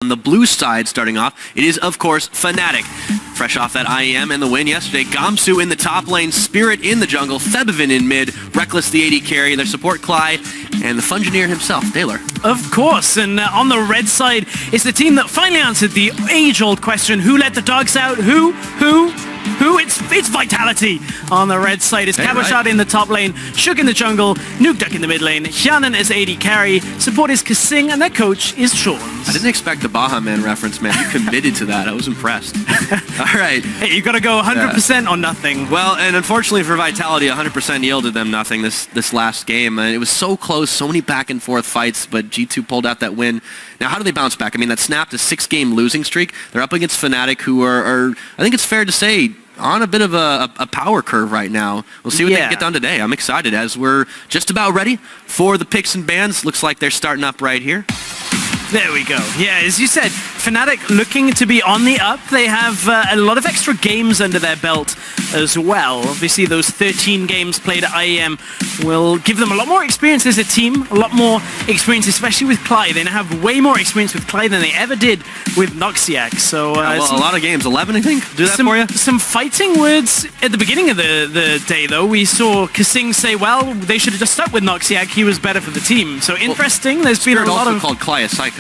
On the blue side, starting off, it is, of course, Fnatic. Fresh off that IEM and the win yesterday, Gamsu in the top lane, Spirit in the jungle, Thebevin in mid, Reckless the AD carry, their support Clyde, and the Fungineer himself, Taylor. Of course, and on the red side, it's the team that finally answered the age-old question, who let the dogs out? Who? It's Vitality on the red side. It's Cabochard in the top lane, Shook in the jungle, Nuke Duck in the mid lane, Hyanan as AD carry, support is Kasing, and their coach is Sean. I didn't expect the Baha Man reference, man. You committed to that. I was impressed. All right. Hey, you got to go 100% on nothing. Well, and unfortunately for Vitality, 100% yielded them nothing this last game. It was so close, so many back and forth fights, but G2 pulled out that win. Now, how do they bounce back? I mean, that snapped a 6-game losing streak. They're up against Fnatic, who are, I think it's fair to say, on a bit of a power curve right now. We'll see what they can get done today. I'm excited as we're just about ready for the picks and bans. Looks like they're starting up right here. There we go. Yeah, as you said, Fnatic looking to be on the up. They have a lot of extra games under their belt as well. Obviously, those 13 games played at IEM will give them a lot more experience as a team, a lot more experience, especially with Clyde. They now have way more experience with Clyde than they ever did with Noxiac. So, a lot of games. 11, I think, do that for you? Some fighting words at the beginning of the day, though. We saw Kasing say, well, they should have just stuck with Noxiac. He was better for the team. So interesting. There's been a lot of... called Cly a psycho.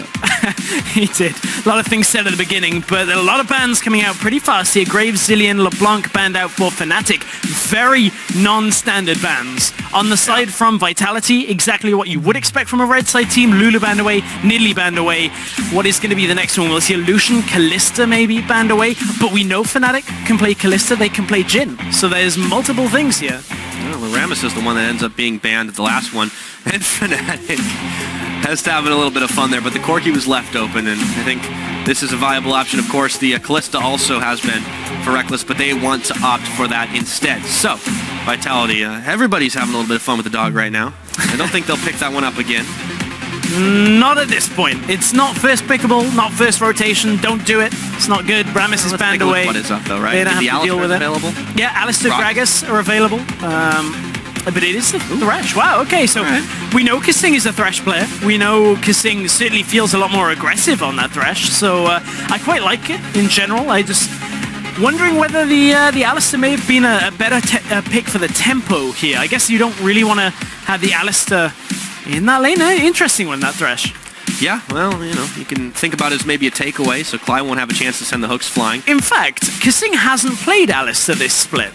He did. A lot of things said at the beginning, but a lot of bans coming out pretty fast here. Graves, Zillion, LeBlanc banned out for Fnatic. Very non-standard bans. On the side from Vitality, exactly what you would expect from a red side team. Lulu banned away, Nidalee banned away. What is going to be the next one? We'll see a Lucian, Kalista maybe banned away, but we know Fnatic can play Kalista, they can play Jhin. So there's multiple things here. Well, Ramus is the one that ends up being banned at the last one, and Fnatic has to have a little bit of fun there, but the Corki was left open, and I think this is a viable option. Of course, the Kalista also has been for Reckless, but they want to opt for that instead. So, Vitality, everybody's having a little bit of fun with the dog right now. I don't think they'll pick that one up again. Not at this point. It's not first pickable, not first rotation. Don't do it. It's not good. Ramus is banned away. What is up, though, right? They don't have to deal with it. Available? Yeah, Alistair Gragas are available. But it is the Thresh. Wow, okay, so we know Kasing is a Thresh player. We know Kasing certainly feels a lot more aggressive on that Thresh, so I quite like it in general. I just wondering whether the Alistair may have been a better pick for the tempo here. I guess you don't really want to have the Alistair in that lane. Interesting one, that Thresh. Yeah, well, you can think about it as maybe a takeaway, so Clyde won't have a chance to send the hooks flying. In fact, Kasing hasn't played Alistair this split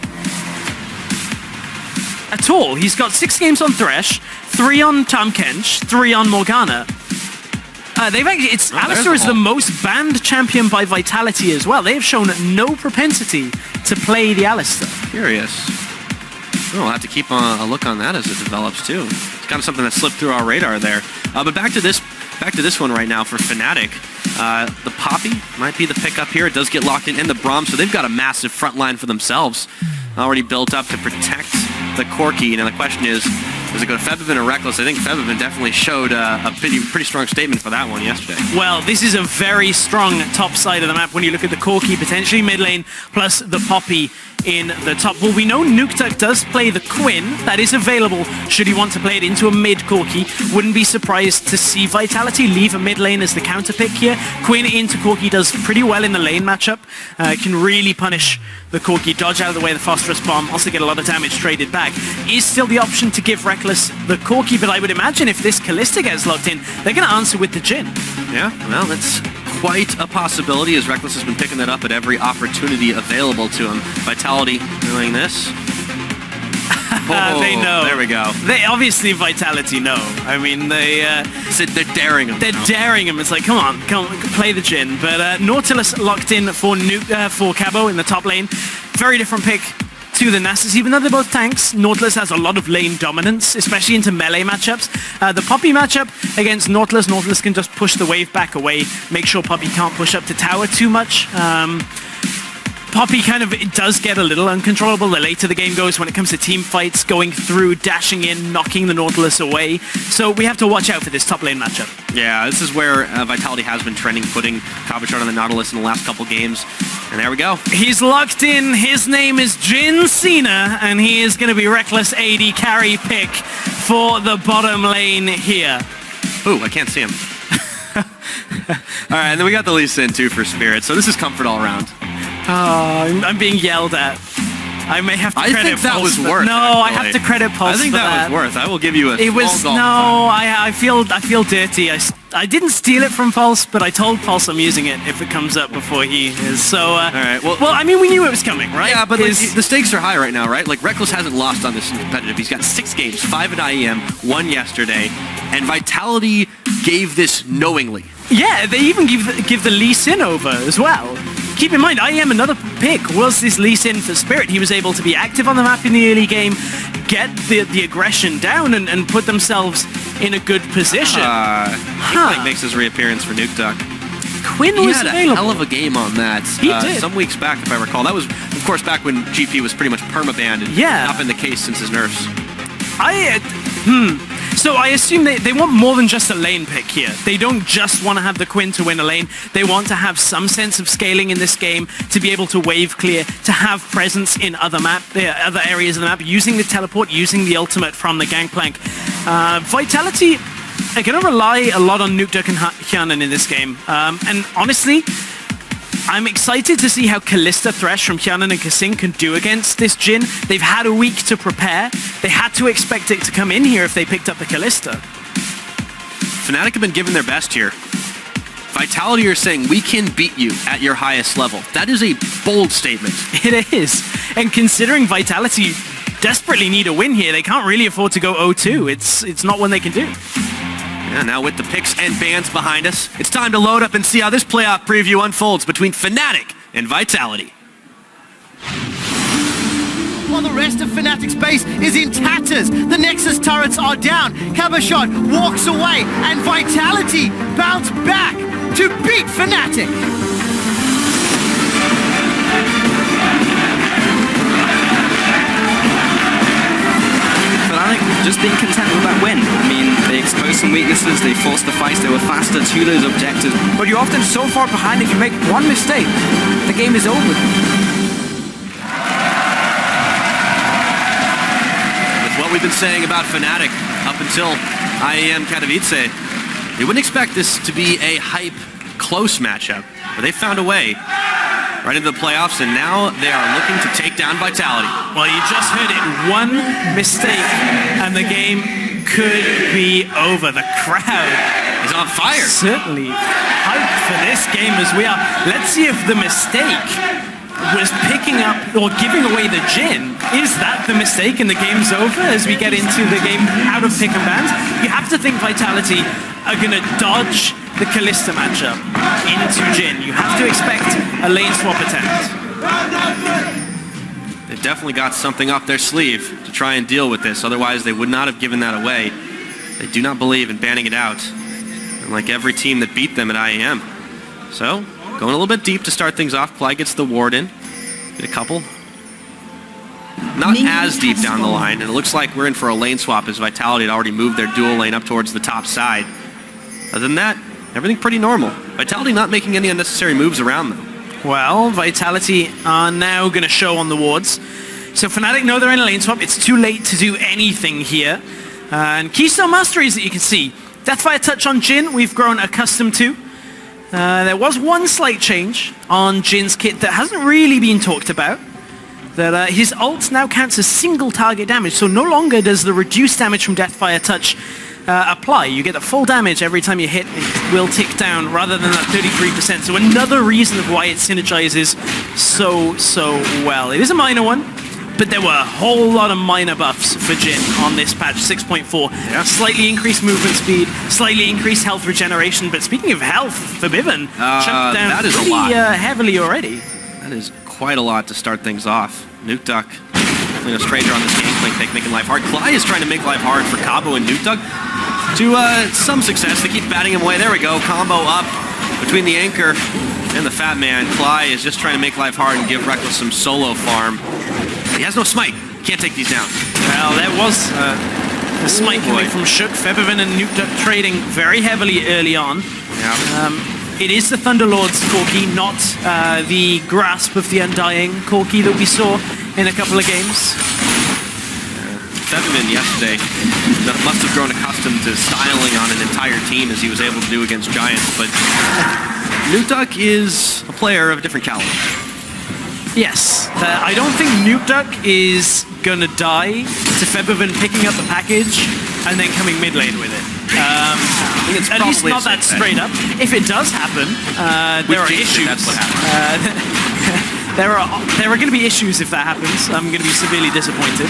at all. He's got 6 games on Thresh, 3 on Tahm Kench, 3 on Morgana. Alistair is the most banned champion by Vitality as well. They have shown no propensity to play the Alistair. Curious. We'll have to keep a look on that as it develops too. It's kind of something that slipped through our radar there. But back to this one right now for Fnatic. The Poppy might be the pickup here. It does get locked in the Braum, so they've got a massive front line for themselves already built up to protect the Corki. Now the question is, does it go to Thebevin or Reckless? I think Thebevin definitely showed a pretty strong statement for that one yesterday. Well, this is a very strong top side of the map when you look at the Corki, potentially mid lane, plus the Poppy in the top. Well, we know Nuke Duck does play the Quinn. That is available should he want to play it into a mid Corki. Wouldn't be surprised to see Vitality leave a mid lane as the counter pick here. Quinn into Corki does pretty well in the lane matchup. Can really punish the Corki, dodge out of the way of the Phosphorus Bomb, also get a lot of damage traded back. Is still the option to give Reckless the Corki, but I would imagine if this Kalista gets locked in, they're going to answer with the Jhin. Yeah, well, that's quite a possibility, as Reckless has been picking that up at every opportunity available to him. Vitality doing this. They know. There we go. They obviously Vitality know. I mean, they're daring him. They're daring him. It's like, come on, play the Jhin. But Nautilus locked in for Cabo in the top lane. Very different pick to the Nasus, even though they're both tanks. Nautilus has a lot of lane dominance, especially into melee matchups. The Poppy matchup against Nautilus, Nautilus can just push the wave back away, make sure Poppy can't push up to tower too much. Poppy it does get a little uncontrollable the later the game goes when it comes to team fights, going through, dashing in, knocking the Nautilus away. So we have to watch out for this top lane matchup. Yeah, this is where Vitality has been trending, putting Cabochard on the Nautilus in the last couple games. And there we go. He's locked in. His name is Jhin Cena, and he is going to be Reckless AD carry pick for the bottom lane here. Ooh, I can't see him. right, and then we got the Lee Sin too for Spirit, so this is comfort all around. Oh, I'm being yelled at. I may have to credit I think that Pulse was worth. No, actually. I have to credit Pulse. I think for that was worth. I will give you a. It was small no. golf I feel dirty. I didn't steal it from Pulse, but I told Pulse I'm using it if it comes up before he is. So. All right. Well, I mean, we knew it was coming, right? Yeah, but like, the stakes are high right now, right? Like Reckless hasn't lost on this in competitive. He's got 6 games, 5 at IEM, 1 yesterday, and Vitality gave this knowingly. Yeah, they even give the Lee Sin over as well. Keep in mind, IEM, another pick, was this Lee Sin for Spirit. He was able to be active on the map in the early game, get the aggression down, and put themselves in a good position. Quinn makes his reappearance for Nuke Duck. Quinn was He had available. a hell of a game on that. He did. Some weeks back, if I recall. That was, of course, back when GP was pretty much perma-banned and not been the case since his nerfs. So I assume they want more than just a lane pick here. They don't just want to have the Quinn to win a lane. They want to have some sense of scaling in this game, to be able to wave clear, to have presence in other areas of the map, using the teleport, using the ultimate from the Gangplank. Vitality are going to rely a lot on Nuke Duck and Hyanan in this game. And honestly, I'm excited to see how Kalista Thresh from Hyanan and Kasing can do against this Jhin. They've had a week to prepare. They had to expect it to come in here if they picked up the Kalista. Fnatic have been given their best here. Vitality are saying, we can beat you at your highest level. That is a bold statement. It is. And considering Vitality desperately need a win here, they can't really afford to go 0-2. It's not one they can do. Yeah, now with the picks and bans behind us, it's time to load up and see how this playoff preview unfolds between Fnatic and Vitality. While the rest of Fnatic's base is in tatters, the Nexus turrets are down. Cabashot walks away, and Vitality bounce back to beat Fnatic. Fnatic just being content with that win. I mean, they exposed some weaknesses, they forced the fights, they were faster to those objectives. But you're often so far behind that you make one mistake, the game is over. With what we've been saying about Fnatic up until IEM Katowice, you wouldn't expect this to be a hype, close matchup, but they found a way right into the playoffs, and now they are looking to take down Vitality. Well, you just heard it. One mistake, and the game could be over. The crowd is on fire. Certainly hyped for this game as we are. Let's see if the mistake was picking up or giving away the Jhin. Is that the mistake and the game's over as we get into the game out of pick and bans? You have to think Vitality are going to dodge the Kalista matchup into Jhin. You have to expect a lane swap attempt. They've definitely got something up their sleeve to try and deal with this. Otherwise, they would not have given that away. They do not believe in banning it out, unlike every team that beat them at IEM. So, going a little bit deep to start things off. Clyde gets the ward in. Get a couple. Not as deep down the line, and it looks like we're in for a lane swap as Vitality had already moved their dual lane up towards the top side. Other than that, everything pretty normal. Vitality not making any unnecessary moves around them. Well, Vitality are now going to show on the wards. So Fnatic know they're in a lane swap. It's too late to do anything here. And Keystone Masteries that you can see. Deathfire Touch on Jhin, we've grown accustomed to. There was one slight change on Jin's kit that hasn't really been talked about. That his ult now counts as single target damage, so no longer does the reduced damage from Deathfire Touch apply. You get the full damage every time you hit. It will tick down rather than that 33%. So another reason of why it synergizes so well. It is a minor one, but there were a whole lot of minor buffs for Jhin on this patch. 6.4. Yeah. Slightly increased movement speed, slightly increased health regeneration. But speaking of health, Forbidden chunked down that is pretty a lot. heavily already. That is quite a lot to start things off. Nuke Duck, definitely a stranger on this gameplay pick, making life hard. Cly is trying to make life hard for Cabo and Nuke Duck. To some success, they keep batting him away. There we go, combo up between the Anchor and the Fat Man. Cly is just trying to make life hard and give Reckless some solo farm. He has no smite, can't take these down. Well, there was a smite coming from Shook. Febiven and Nuke Duck trading very heavily early on. Yeah. It is the Thunderlord's Corki, not the Grasp of the Undying Corki that we saw in a couple of games. Featherman yesterday must have grown accustomed to styling on an entire team as he was able to do against Giants, but Nukeduck is a player of a different caliber. Yes, I don't think Nukeduck is gonna die to Featherman picking up the package and then coming mid lane with it. I think it's At least probably not that straight up. If it does happen, there are issues. That's what happened. There are going to be issues if that happens. I'm going to be severely disappointed.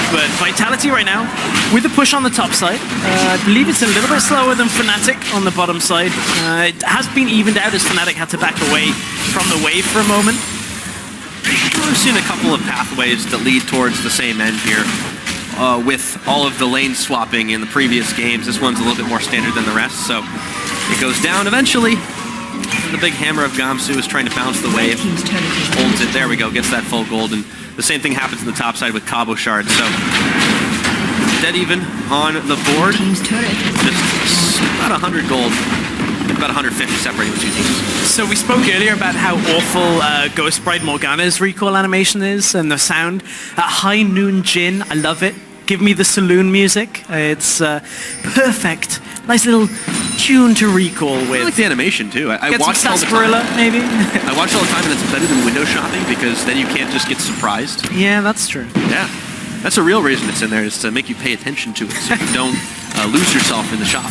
But Vitality right now, with the push on the top side, I believe it's a little bit slower than Fnatic on the bottom side. It has been evened out as Fnatic had to back away from the wave for a moment. We've seen a couple of pathways that lead towards the same end here. With all of the lane swapping in the previous games, this one's a little bit more standard than the rest, so it goes down eventually. The big hammer of Gamsu is trying to bounce the wave. Holds it. There we go. Gets that full gold. And the same thing happens on the top side with Cabo Shard. So dead even on the board. Just about 100 gold. About 150 separating the two teams. So we spoke earlier about how awful Ghost Bride Morgana's recall animation is and the sound. High Noon Jin, I love it. Give me the saloon music. It's perfect. Nice little tune to recall with. I like the animation too. I Get watch some all the time. sarsaparilla, maybe? I watch all the time, and it's better than window shopping because then you can't just get surprised. Yeah, that's true. Yeah, that's a real reason it's in there, is to make you pay attention to it so you don't lose yourself in the shop.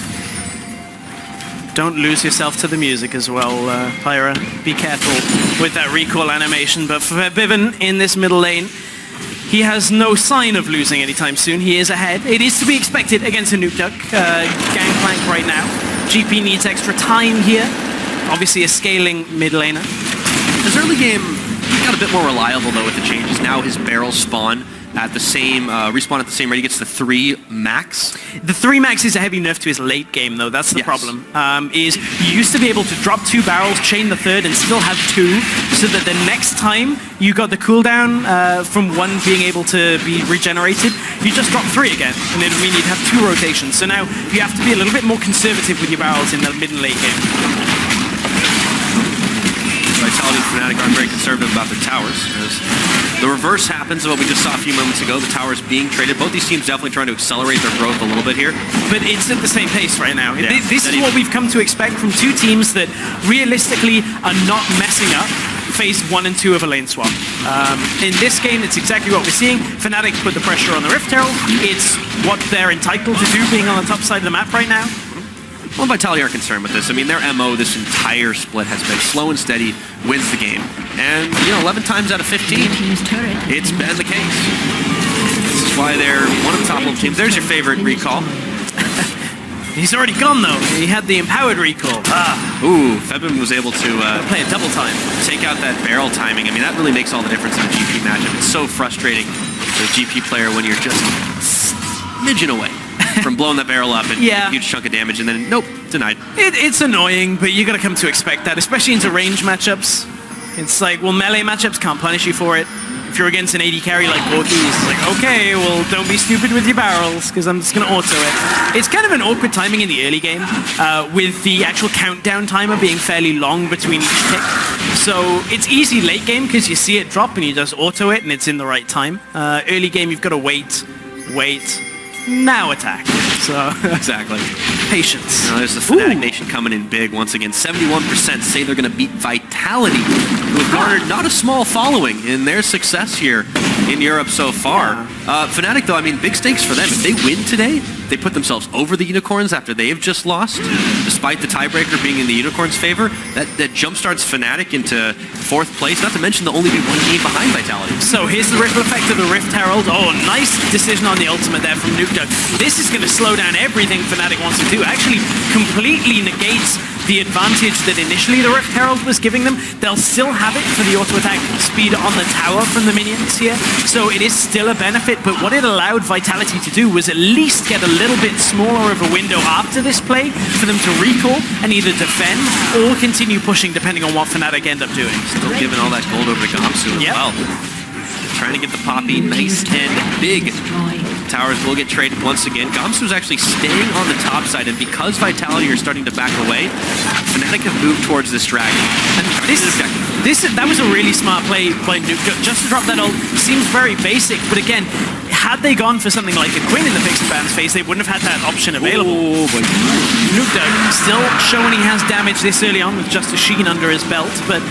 Don't lose yourself to the music as well, Pyra. Be careful with that recall animation. But for Bivin in this middle lane, he has no sign of losing anytime soon. He is ahead. It is to be expected against a Nukeduck. Gangplank right now. GP needs extra time here. Obviously a scaling mid laner. His early game got a bit more reliable though with the changes. Now his barrels spawn at the same, respawn at the same rate. He gets the 3 max. The 3 max is a heavy nerf to his late game though. That's the Yes. problem. Is you used to be able to drop 2 barrels, chain the 3rd, and still have 2, so that the next time you got the cooldown from 1 being able to be regenerated, you just drop 3 again, and it would mean you'd have 2 rotations. So now you have to be a little bit more conservative with your barrels in the mid and late game. Vitality and Fnatic aren't very conservative about their towers. As the reverse happens of what we just saw a few moments ago, the towers being traded. Both these teams definitely trying to accelerate their growth a little bit here. But it's at the same pace right now. Yeah, This is what we've come to expect from 2 teams that realistically are not messing up phase 1 and 2 of a lane swap. In this game, it's exactly what we're seeing. Fnatic put the pressure on the Rift Herald. It's what they're entitled to do, being on the top side of the map right now. Well, Vitality aren't concerned with this. I mean, their MO this entire split has been slow and steady, wins the game. And, 11 times out of 15, it's been the case. This is why they're one of the top level teams. There's your favorite recall. He's already gone, though. He had the empowered recall. Ooh, Febin was able to Play a double time. take out that barrel timing. I mean, that really makes all the difference in a GP matchup. It's so frustrating for a GP player when you're just smidgen away from blowing that barrel up and Yeah. a huge chunk of damage, and then, nope, denied. It's annoying, but you got to come to expect that, especially into range matchups. It's like, well, melee matchups can't punish you for it. If you're against an AD carry like Borky, it's like, okay, well, don't be stupid with your barrels, because I'm just going to auto it. It's kind of an awkward timing in the early game, with the actual countdown timer being fairly long between each tick. So it's easy late game, because you see it drop and you just auto it, and it's in the right time. Early game, you've got to wait, now attack. So Exactly. patience. Now there's the Fnatic Nation coming in big once again. 71% say they're going to beat Vitality, who have garnered not a small following in their success here in Europe so far. Fnatic, though, I mean, big stakes for them. If they win today, they put themselves over the Unicorns after they've just lost, despite the tiebreaker being in the Unicorns' favor. That jumpstarts Fnatic into 4th place, not to mention they'll only be 1 game behind Vitality. So here's the ripple effect of the Rift Herald. Oh, nice decision on the ultimate there from Nukeduck. This is going to slow down everything Fnatic wants to do. Actually, completely negates the advantage that initially the Rift Herald was giving them. They'll still have it for the auto-attack speed on the tower from the minions here. So it is still a benefit, but what it allowed Vitality to do was at least get a little bit smaller of a window after this play for them to recall and either defend or continue pushing depending on what Fnatic end up doing. Still giving all that gold over to Gamsu as Yep. well. trying to get the Poppy nice and big. Towers will get traded once again. Gamsu's actually staying on the top side, and because Vitality are starting to back away, Fnatic have moved towards this dragon. And That was a really smart play by Nuke. Just to drop that ult seems very basic, but again, had they gone for something like a Quinn in the Pixel Band's face, they wouldn't have had that option available. Oh, but Nuke still showing he has damage this early on with just a Sheen under his belt, but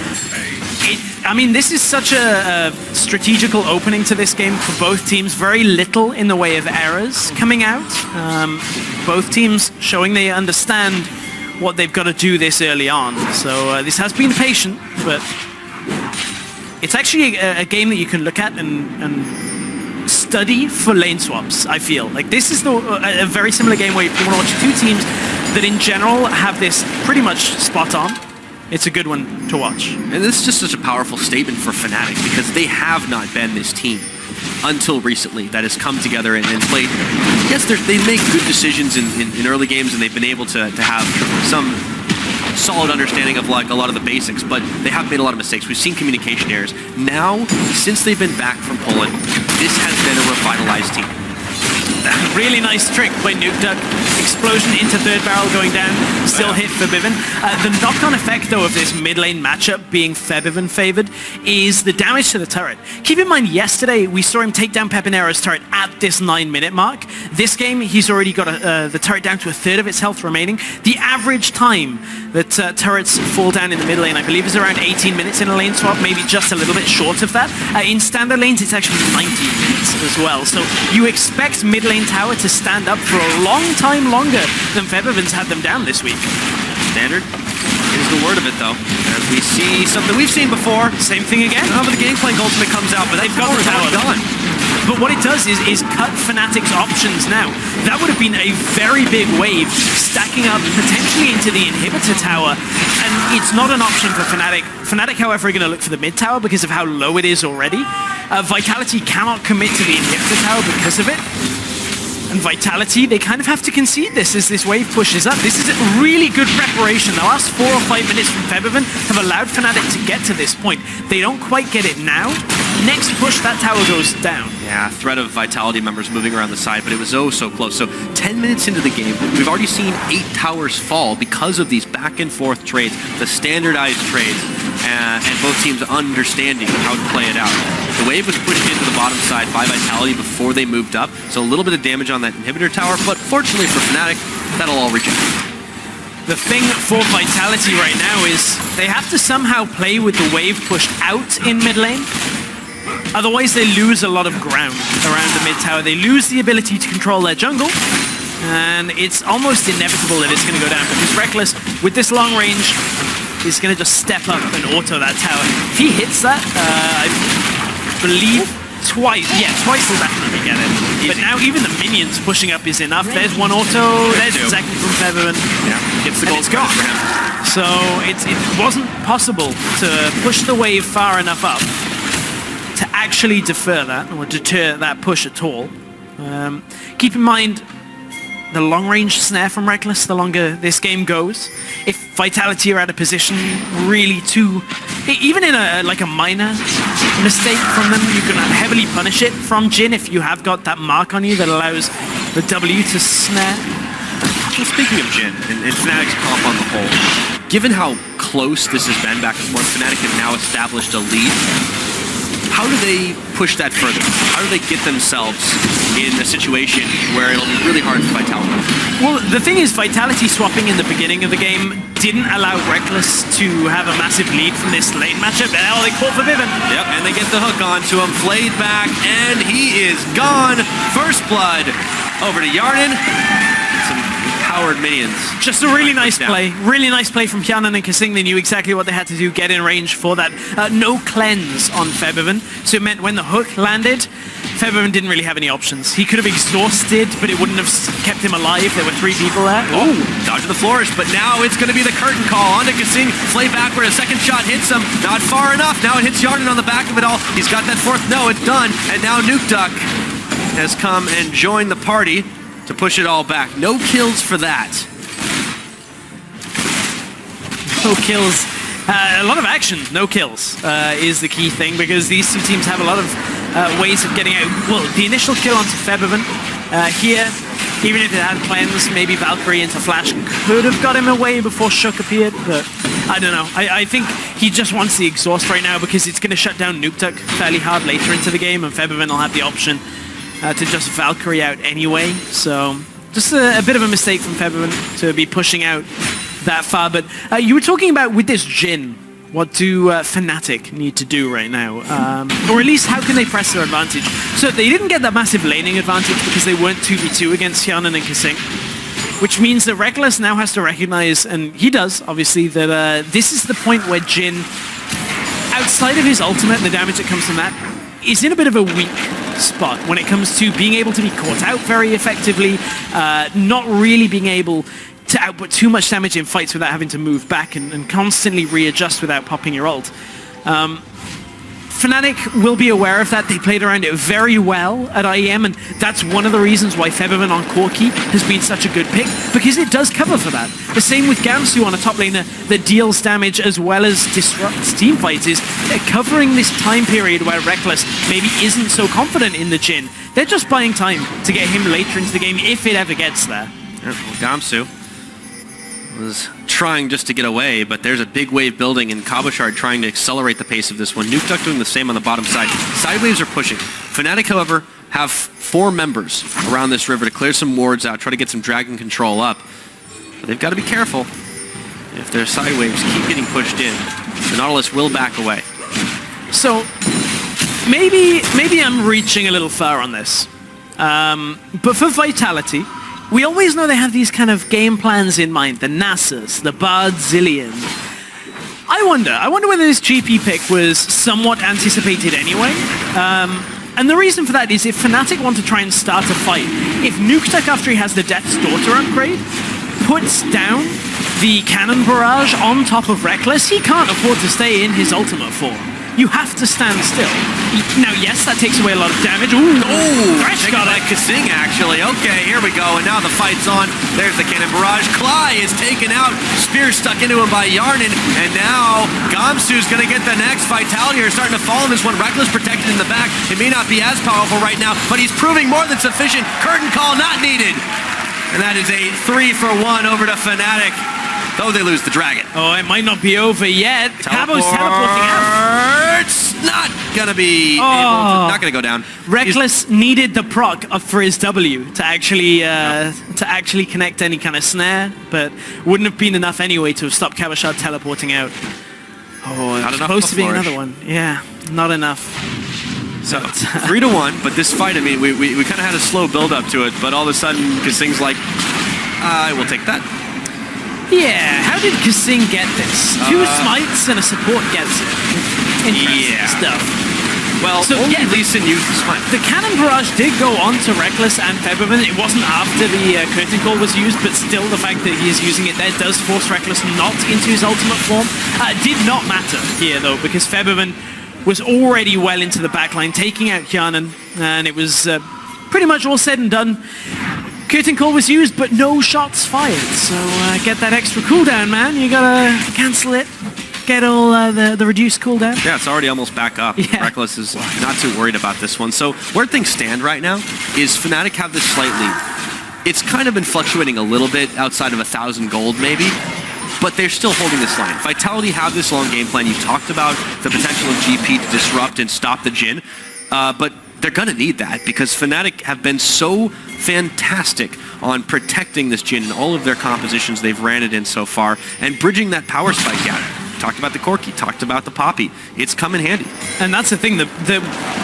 I mean, this is such a strategical opening to this game for both teams. Very little in the way of errors coming out. Both teams showing they understand what they've got to do this early on. So this has been patient, but it's actually a game that you can look at and study for lane swaps, I feel. Like, this is a very similar game where you want to watch two teams that in general have this pretty much spot on. It's a good one to watch. And this is just such a powerful statement for Fnatic, because they have not been this team until recently that has come together and played. Yes, they make good decisions in early games, and they've been able to have some solid understanding of like a lot of the basics, but they have made a lot of mistakes. We've seen communication errors. Now, since they've been back from Poland, this has been a revitalized team. Really nice trick by Nuke. Explosion into third barrel going down. Still hit Febiven. The knock-on effect, though, of this mid-lane matchup being Febiven favored is the damage to the turret. Keep in mind, yesterday we saw him take down Pepinero's turret at this 9-minute mark. This game, he's already got the turret down to a third of its health remaining. The average time that turrets fall down in the mid lane, I believe, is around 18 minutes in a lane swap, maybe just a little bit short of that. In standard lanes, it's actually 19 minutes as well. So you expect mid lane tower to stand up for a long time longer than Febiven's had them down this week. Standard is the word of it, though. As we see something we've seen before. Same thing again. But the Gangplank ultimate comes out, but they've got the tower done. But what it does is cut Fnatic's options now. That would have been a very big wave stacking up potentially into the inhibitor tower, and it's not an option for Fnatic. Fnatic, however, are going to look for the mid tower because of how low it is already. Vitality cannot commit to the inhibitor tower because of it. And Vitality, they kind of have to concede this as this wave pushes up. This is a really good preparation. The last 4 or 5 minutes from Febiven have allowed Fnatic to get to this point. They don't quite get it now. Next push, that tower goes down. Yeah, threat of Vitality members moving around the side, but it was oh so close. So 10 minutes into the game, we've already seen 8 towers fall because of these back and forth trades, the standardized trades, and both teams understanding how to play it out. The wave was pushed into the bottom side by Vitality before they moved up, so a little bit of damage on that inhibitor tower, but fortunately for Fnatic, that'll all reject. The thing for Vitality right now is they have to somehow play with the wave pushed out in mid lane. Otherwise, they lose a lot of ground around the mid tower. They lose the ability to control their jungle, and it's almost inevitable that it's going to go down, because Reckless, with this long range, is going to just step up and auto that tower. If he hits that, I believe twice. Yeah, twice will definitely get it. Easy. But now even the minions pushing up is enough. There's one auto, there's the second from Febiven. Yeah, gets the gold gone. for him. So it wasn't possible to push the wave far enough up to actually defer that or deter that push at all. Keep in mind the long-range snare from Reckless, the longer this game goes. If Vitality are at a position really to, even in a minor mistake from them, you can heavily punish it from Jhin if you have got that mark on you that allows the W to snare. Well, speaking of Jhin and Fnatic's comp on the whole, given how close this has been back and forth, Fnatic have now established a lead. How do they push that further? How do they get themselves in a situation where it'll be really hard for Vitality? Well, the thing is, Vitality swapping in the beginning of the game didn't allow Reckless to have a massive lead from this lane matchup. And they call for Viven. Yep, and they get the hook onto him. Flayed back, and he is gone. First blood over to Yarden. Some powered minions. Just a really nice play. Really nice play from Hyanan and Kasing. They knew exactly what they had to do, get in range for that. No cleanse on Febiven. So it meant when the hook landed, Febiven didn't really have any options. He could have exhausted, but it wouldn't have kept him alive. There were 3 people there. Oh, dodge of the flourish, but now it's going to be the curtain call. Onto Kasing, flay backward, a second shot hits him. Not far enough. Now it hits Yarden on the back of it all. He's got that fourth. No, it's done. And now Nuke has come and joined the party to push it all back. No kills for that. No kills. A lot of action, no kills is the key thing, because these two teams have a lot of ways of getting out. Well, the initial kill onto Febiven here, even if it had cleanse, maybe Valkyrie into Flash could have got him away before Shook appeared, but I don't know. I think he just wants the exhaust right now because it's going to shut down Nukeduck fairly hard later into the game, and Febiven will have the option to just Valkyrie out anyway. So just a bit of a mistake from Febiven to be pushing out that far. But you were talking about with this Jhin, what do Fnatic need to do right now? Or at least how can they press their advantage? So they didn't get that massive laning advantage because they weren't 2v2 against Hjarnan and Kasing, which means that Reckless now has to recognize, and he does, obviously, that this is the point where Jhin, outside of his ultimate and the damage that comes from that, is in a bit of a weak spot when it comes to being able to be caught out very effectively, not really being able to output too much damage in fights without having to move back and constantly readjust without popping your ult. Fnatic will be aware of that. They played around it very well at IEM, and that's one of the reasons why Febiven on Corki has been such a good pick, because it does cover for that. The same with Gamsu on a top laner that deals damage as well as disrupts team fights, is covering this time period where Reckless maybe isn't so confident in the Jhin. They're just buying time to get him later into the game if it ever gets there. Well, Gamsu was trying just to get away, but there's a big wave building, and Cabochard trying to accelerate the pace of this one. Nukeduck doing the same on the bottom side. Side waves are pushing. Fnatic, however, have 4 members around this river to clear some wards out, try to get some dragon control up. But they've got to be careful. If their side waves keep getting pushed in, the Nautilus will back away. So maybe I'm reaching a little far on this. But for Vitality, we always know they have these kind of game plans in mind. The Nasus, the Bardzillion. I wonder whether this GP pick was somewhat anticipated anyway. And the reason for that is if Fnatic want to try and start a fight, if Nukeduck, after he has the Death's Daughter upgrade, puts down the Cannon Barrage on top of Reckless, he can't afford to stay in his ultimate form. You have to stand still. Now, yes, that takes away a lot of damage. Ooh, Thresh got like Kasing, actually. Okay, here we go, and now the fight's on. There's the Cannon Barrage. Klai is taken out. Spear stuck into him by Hjarnan, and now Gamsu's going to get the next. Vitality are starting to fall in this one. Reckless protected in the back. It may not be as powerful right now, but he's proving more than sufficient. Curtain call not needed. And that is a 3-for-1 over to Fnatic. Though they lose the dragon. Oh, it might not be over yet. Cabo's teleporting out. It's not gonna be able to, not gonna go down. Reckless needed the proc for his W to actually connect any kind of snare, but wouldn't have been enough anyway to have stopped Cabochard teleporting out. Oh, it's supposed to be another one. Yeah, not enough. So 3-1, but this fight, I mean, we kind of had a slow build up to it, but all of a sudden, Kasing's like, I will take that. Yeah, how did Kasing get this? 2 smites and a support gets it. Interesting stuff. Well, so only Lee Sin used the smite. The Cannon Barrage did go on to Reckless and Febiven. It wasn't after the Curtain Call was used, but still the fact that he is using it there does force Reckless not into his ultimate form. Did not matter here, though, because Febiven was already well into the backline, taking out Hjarnan, and it was pretty much all said and done. Curtain Call was used, but no shots fired. So get that extra cooldown, man. You gotta cancel it. Get all the reduced cooldown. Yeah, it's already almost back up. Yeah. Reckless is not too worried about this one. So where things stand right now is Fnatic have this slight lead. It's kind of been fluctuating a little bit outside of 1,000 gold, maybe. But they're still holding this line. Vitality have this long game plan. You talked about the potential of GP to disrupt and stop the Jhin. But they're going to need that because Fnatic have been so fantastic on protecting this Jhin in all of their compositions they've ran it in so far and bridging that power spike gap. Talked about the Corki, talked about the Poppy. It's come in handy. And that's the thing, the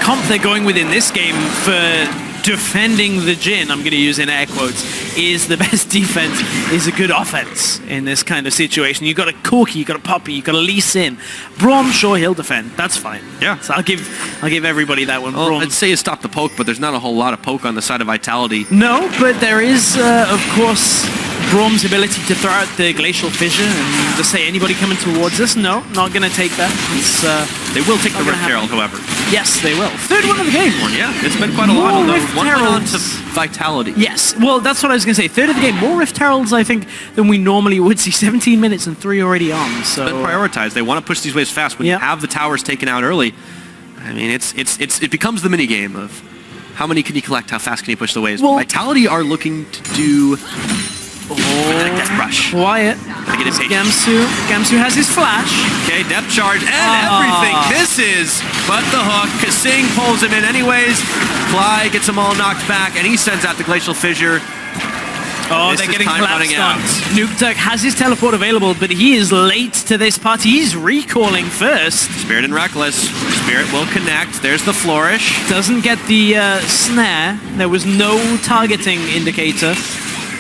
comp they're going with in this game for defending the Jhin, I'm going to use in air quotes, is the best defense is a good offense in this kind of situation. You've got a Corki, you've got a Poppy, you've got a Lee Sin. Braum, sure, he'll defend. That's fine. Yeah. So I'll give everybody that one. Well, I'd say you stop the poke, but there's not a whole lot of poke on the side of Vitality. No, but there is, of course, Braum's ability to throw out the Glacial Fissure and to say anybody coming towards us, no, not going to take that. They will take the Rift Herald, however. Yes, they will. Third one of the game. Yeah, it's been quite a lot. Although one went on to Vitality. Yes, well, that's what I was going to say. Third of the game, more Rift Heralds, I think, than we normally would see. 17 minutes and 3 already on. So been prioritized. They want to push these waves fast. When you have the towers taken out early, I mean, it becomes the mini game of how many can you collect, how fast can you push the waves. Well- Vitality are looking to do Fnatic Death Rush. Quiet. Gotta get impatient. Gamsu has his flash. Okay, depth charge and everything misses, but the hook. Kasing pulls him in anyways. Fly gets them all knocked back, and he sends out the Glacial Fissure. Oh, This they're is getting time running collapsed on. out. Nukeduck has his teleport available, but he is late to this party. He's recalling first. Spirit and Reckless. Spirit will connect. There's the Flourish. Doesn't get the snare. There was no targeting indicator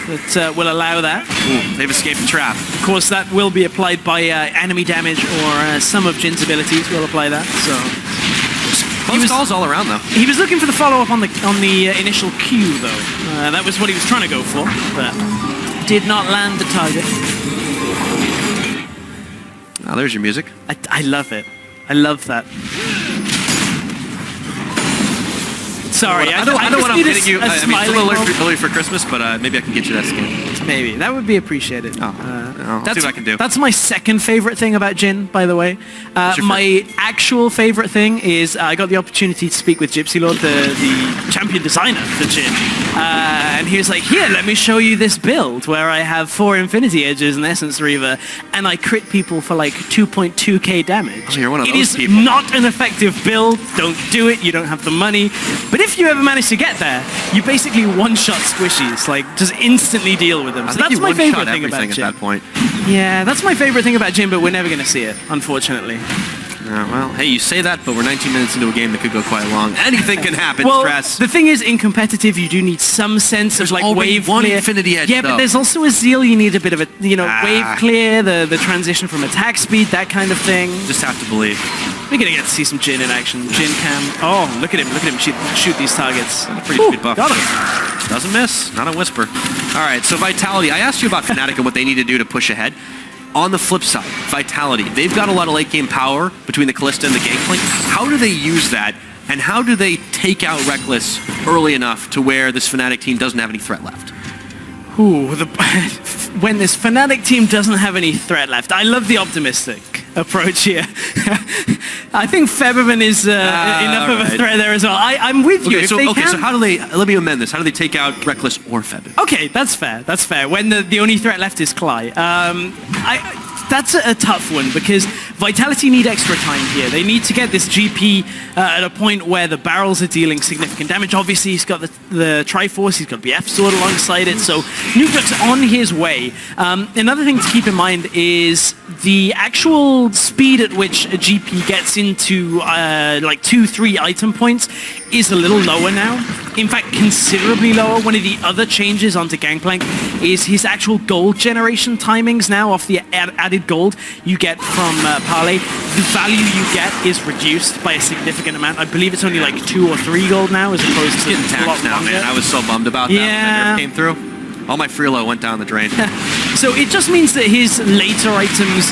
that will allow that. Ooh, they've escaped the trap. Of course, that will be applied by enemy damage, or some of Jin's abilities will apply that. So Close calls all around, though. he was looking for the follow-up on the initial Q, though. That was what he was trying to go for, but did not land the target. Oh, there's your music. I love it. I love that. Sorry, I don't want to just update you. need a I mean, it's a smiling little moment. early for Christmas, but maybe I can get you that skin. Maybe. That would be appreciated. I'll see what I can do. That's my second favorite thing about Jin, by the way. your My actual favorite thing is I got the opportunity to speak with Gypsy Lord, the champion designer for Jin. And he was like, here, let me show you this build where I have 4 Infinity Edges and Essence Reaver, and I crit people for like 2.2k damage. Oh, you're one of It those is people. not an effective build. Don't do it. You don't have the money. But if you ever manage to get there, you basically one-shot squishies. Like, just instantly deal with them. I So think that's you my one-shot favorite thing about everything Jin. at that point. Yeah, that's my favorite thing about Jin, but we're never going to see it, unfortunately. Well, hey, you say that, but we're 19 minutes into a game that could go quite long. Anything can happen, Well, Stress. the thing is, in competitive, you do need some sense of like already wave one clear. Infinity Edge, Yeah, but though. there's also a Zeal. You need a bit of a, wave clear, the transition from attack speed, that kind of thing. Just have to believe. We're gonna get to see some Jin in action. Jin cam. Oh, look at him shoot these targets. Pretty Ooh, good buff. got him. Doesn't miss. Not a whisper. All right, so Vitality. I asked you about Fnatic and what they need to do to push ahead. On the flip side, Vitality. They've got a lot of late game power between the Callista and the Gangplank. How do they use that? And how do they take out Reckless early enough to where this Fnatic team doesn't have any threat left? Ooh, when this Fnatic team doesn't have any threat left. I love the optimistic approach here. I think Feberman is enough of a right. threat there as well. I'm with you. Okay, If so they okay, can- so how do they? Let me amend this. How do they take out Reckless or Feb? Okay, that's fair. That's fair. When the only threat left is Cly. That's a tough one because Vitality need extra time here. They need to get this GP at a point where the barrels are dealing significant damage. Obviously, he's got the Triforce, he's got the BF Sword alongside it, so Nukeduck's on his way. Another thing to keep in mind is the actual speed at which a GP gets into like 2-3 item points is a little lower now. In fact, considerably lower. One of the other changes onto Gangplank is his actual gold generation timings now off the added gold you get from Parley. The value you get is reduced by a significant amount. I believe it's only like 2 or 3 gold now as opposed to Getting a lot taxed now, longer. man. I was so bummed about that when Yeah. that nerf came through. All my freelo went down the drain. So it just means that his later items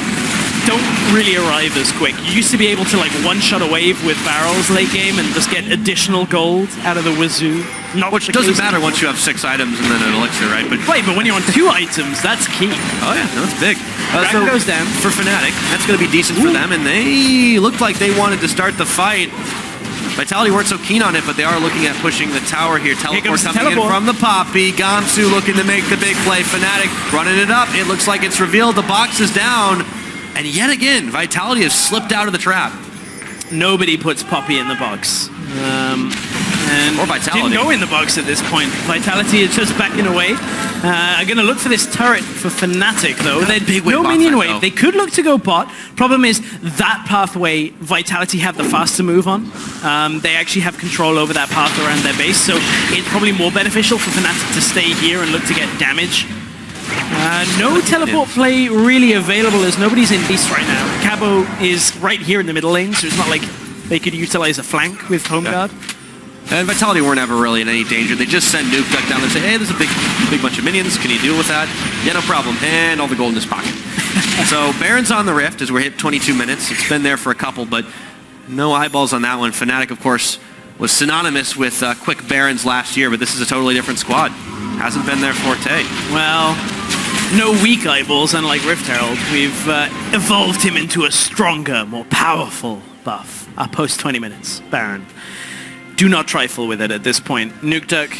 don't really arrive as quick. You used to be able to like one-shot a wave with barrels late game and just get additional gold out of the wazoo. Not Which doesn't matter once you have 6 items and then an elixir, right? But Wait, but when you're on 2 items, that's key. oh yeah, no, it's big. Dragon goes down. For Fnatic. That's going to be decent for them, and they looked like they wanted to start the fight. Vitality weren't so keen on it, but they are looking at pushing the tower here. Teleport comes the coming in teleport. from the Poppy. Gamsu looking to make the big play. Fnatic running it up. It looks like it's revealed. The box is down. And yet again, Vitality has slipped out of the trap. Nobody puts Poppy in the box. And Or Vitality. didn't go in the box at this point. Vitality is just backing away. I'm going to look for this turret for Fnatic, though. Got a big wave no bot minion fight, wave. though. They could look to go bot. Problem is, that pathway, Vitality have the faster move on. They actually have control over that path around their base, so it's probably more beneficial for Fnatic to stay here and look to get damage. No teleport play really available as nobody's in Beast right now. Cabo is right here in the middle lane, so it's not like they could utilize a flank with Home Guard. And Vitality weren't ever really in any danger. They just send Nukeduck down there and say, hey, there's a big bunch of minions. Can you deal with that? Yeah, no problem. And all the gold in his pocket. So Baron's on the Rift as we're hit 22 minutes. It's been there for a couple, but no eyeballs on that one. Fnatic, of course, was synonymous with quick Barons last year, but this is a totally different squad. Hasn't been their forte. Well, no weak eyeballs, unlike Rift Herald. We've evolved him into a stronger, more powerful buff post 20 minutes, Baron. Do not trifle with it at this point. Nukeduck,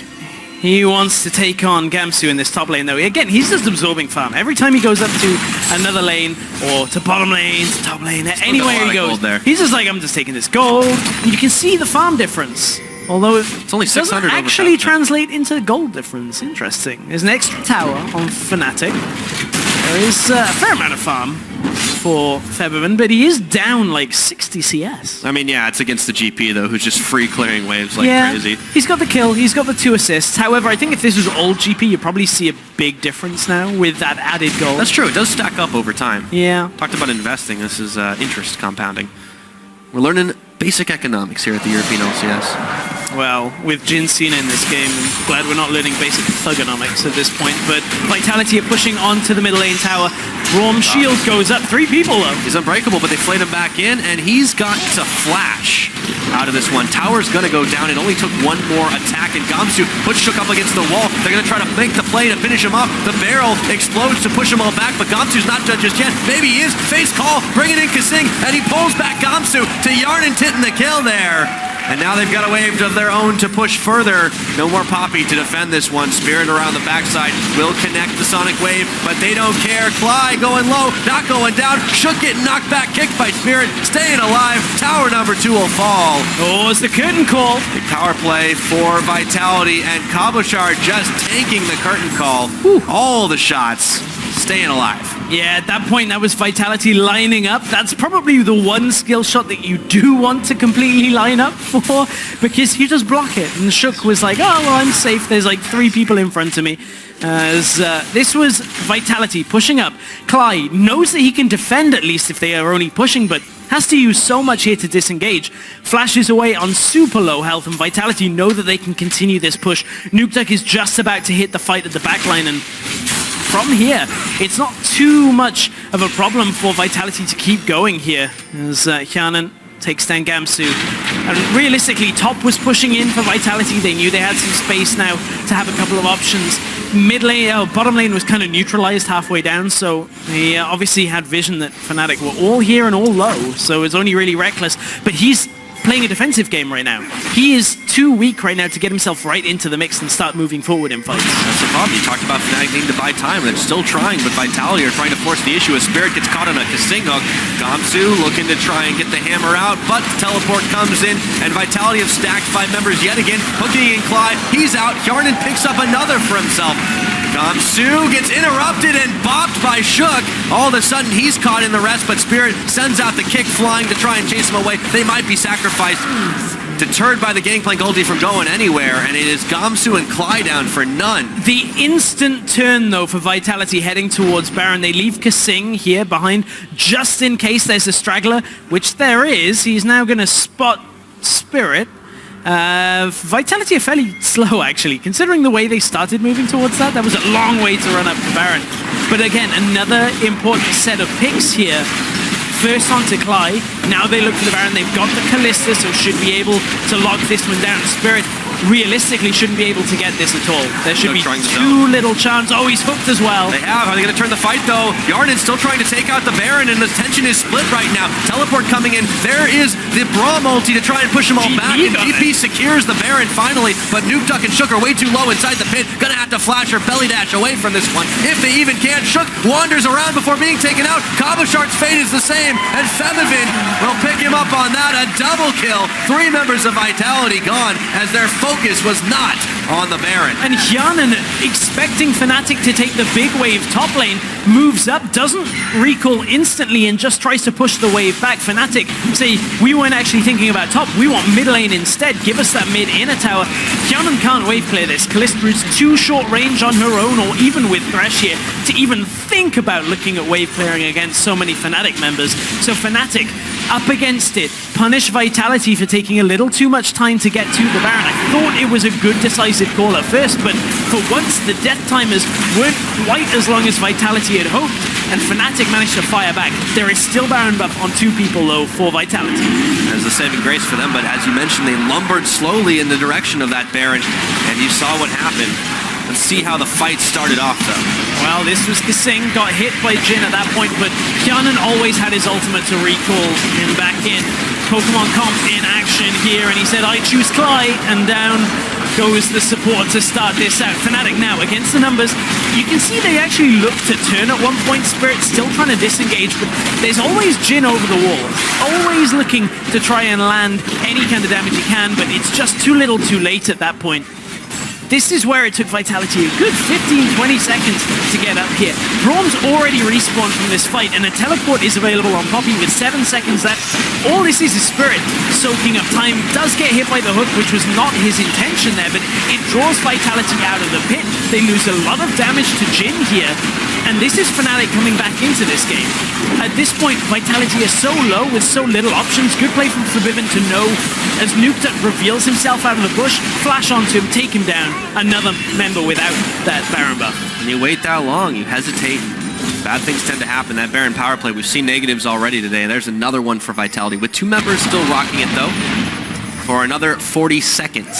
he wants to take on Gamsu in this top lane, though. Again, he's just absorbing farm. Every time he goes up to another lane, or to bottom lane, to top lane, anywhere he goes, he's just like, I'm just taking this gold. And you can see the farm difference. Although it's only 600 doesn't over actually top. translate into gold difference. Interesting. There's an extra tower on Fnatic. There is a fair amount of farm for Feberman, but he is down like 60 CS. I mean, yeah, it's against the GP, though, who's just free clearing waves like crazy. He's got the kill, he's got the 2 assists. However, I think if this was old GP, you'd probably see a big difference now with that added gold. That's true. It does stack up over time. Yeah. Talked about investing. This is interest compounding. We're learning basic economics here at the European LCS. Well, with Jin Cena in this game, I'm glad we're not learning basic thugonomics at this point, but Vitality are pushing onto the middle lane tower. Braum shield goes up, 3 people though. He's unbreakable, but they flayed him back in, and he's got to flash out of this one. Tower's gonna go down. It only took one more attack, and Gamsu puts Shook up against the wall. They're gonna try to make the play to finish him off. The barrel explodes to push them all back, but Gamsu's not done just yet. Maybe he is. Face call, bringing in Kasing, and he pulls back Gamsu to Yarn and Titten the kill there. And now they've got a wave of their own to push further. No more Poppy to defend this one. Spirit around the backside will connect the Sonic Wave, but they don't care. Clyde going low, not going down. Shook getting knocked back, kicked by Spirit, staying alive. Tower number 2 will fall. Oh, it's the curtain call. Big power play for Vitality, and Cabochard just tanking the curtain call. All the shots, staying alive. Yeah, at that point, that was Vitality lining up. That's probably the one skill shot that you do want to completely line up for, because you just block it. And Shook was like, oh, well, I'm safe. There's like 3 people in front of me. This was Vitality pushing up. Clyde knows that he can defend at least if they are only pushing, but has to use so much here to disengage. Flashes away on super low health, and Vitality know that they can continue this push. Nukeduck is just about to hit the fight at the backline, and from here, it's not too much of a problem for Vitality to keep going here, as Hyanan takes down Gamsu. And realistically, top was pushing in for Vitality. They knew they had some space now to have a couple of options. Mid lane, bottom lane was kind of neutralized halfway down, so he obviously had vision that Fnatic were all here and all low, so it's only really Reckless. But he's playing a defensive game right now. He is too weak right now to get himself right into the mix and start moving forward in fights. That's the problem. You talked about Fnatic needing to buy time. They're still trying, but Vitality are trying to force the issue as Spirit gets caught on a Kasing hook. Gamsu looking to try and get the hammer out, but teleport comes in, and Vitality have stacked 5 members yet again. Hooking in Clyde. He's out. Yarnan picks up another for himself. Gamsu gets interrupted and bopped by Shook. All of a sudden, he's caught in the rest, but Spirit sends out the kick flying to try and chase him away. They might be sacrificed. Deterred by the Gangplank ulti from going anywhere, and it is Gamsu and Clyde down for none. The instant turn, though, for Vitality heading towards Baron. They leave Kasing here behind, just in case there's a straggler, which there is. He's now going to spot Spirit. Vitality are fairly slow, actually. Considering the way they started moving towards that, that was a long way to run up to Baron. But again, another important set of picks here. First onto Clyde, now they look for the Baron. They've got the Callista, so should be able to lock this one down. Spirit realistically shouldn't be able to get this at all. There should be too little chance. Oh, he's hooked as well. They have. Are they going to turn the fight, though? Yarnan's still trying to take out the Baron, and the tension is split right now. Teleport coming in. There is the Braum ulti to try and push them all back, and GP secures the Baron finally, but Nukeduck and Shook are way too low inside the pit. Gonna have to flash or belly dash away from this one, if they even can. Shook wanders around before being taken out. Cabochard's fate is the same, and Femovin will pick him up on that. A double kill. 3 members of Vitality gone, as their focus was not on the Baron. And Hyanan, expecting Fnatic to take the big wave top lane, moves up, doesn't recall instantly, and just tries to push the wave back. Fnatic say, we weren't actually thinking about top, we want mid lane instead. Give us that mid inner tower. Hyanan can't wave clear this. Callista is too short range on her own, or even with Thresh here, to even think about looking at wave clearing against so many Fnatic members. So Fnatic up against it, punish Vitality for taking a little too much time to get to the Baron. I thought it was a good decisive call at first, but for once the death timers weren't quite as long as Vitality had hoped, and Fnatic managed to fire back. There is still Baron buff on 2 people though for Vitality. As a saving grace for them, but as you mentioned, they lumbered slowly in the direction of that Baron, and you saw what happened. Let's see how the fight started off, though. Well, this was Kasing, got hit by Jin at that point, but Kyanan always had his ultimate to recall him back in. Pokemon Comp in action here, and he said, I choose Cly, and down goes the support to start this out. Fnatic now against the numbers. You can see they actually look to turn at one point. Spirit still trying to disengage, but there's always Jin over the wall. Always looking to try and land any kind of damage he can, but it's just too little too late at that point. This is where it took Vitality a good 15-20 seconds to get up here. Braum's already respawned from this fight, and a teleport is available on Poppy with 7 seconds left. All this is Spirit soaking up time. Does get hit by the hook, which was not his intention there, but it draws Vitality out of the pit. They lose a lot of damage to Jin here, and this is Fnatic coming back into this game. At this point, Vitality is so low with so little options. Good play from Forbidden to know as Nukeduck reveals himself out of the bush, flash onto him, take him down. Another member without that Baron buff. When you wait that long, you hesitate. Bad things tend to happen. That Baron power play, we've seen negatives already today. There's another one for Vitality, with 2 members still rocking it, though, for another 40 seconds.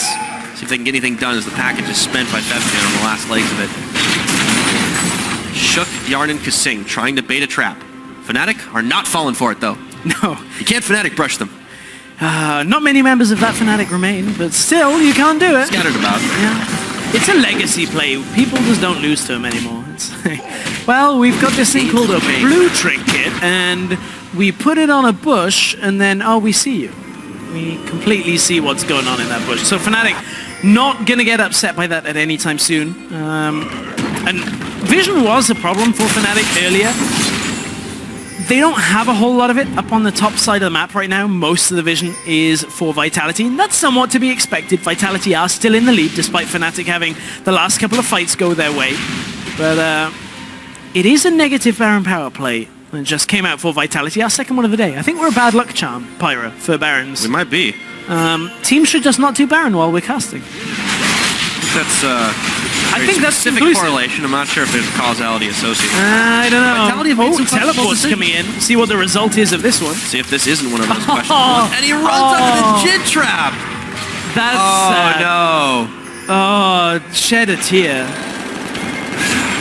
See if they can get anything done as the package is spent by Fevcan on the last legs of it. Shook, Yarn, and Kasing trying to bait a trap. Fnatic are not falling for it, though. No. You can't Fnatic brush them. Not many members of that Fnatic remain, but still, you can't do it. Scattered about. Yeah. It's a legacy play. People just don't lose to him anymore. It's well, we've got this thing called a blue trinket, and we put it on a bush, and then, oh, we see you. We completely see what's going on in that bush. So Fnatic not going to get upset by that at any time soon. And vision was a problem for Fnatic earlier. They don't have a whole lot of it up on the top side of the map right now. Most of the vision is for Vitality, and that's somewhat to be expected. Vitality are still in the lead, despite Fnatic having the last couple of fights go their way. But it is a negative Baron power play that just came out for Vitality, our second one of the day. I think we're a bad luck charm, Pyra, for Barons. We might be. Teams should just not do Baron while we're casting. I think that's specific conclusive correlation. I'm not sure if there's causality associated. I don't know. Vitality have made some teleports decisions. coming in. See what the result is of this one. See if this isn't one of those questions. And he runs under the Jin trap. That's no. Oh, shed a tear.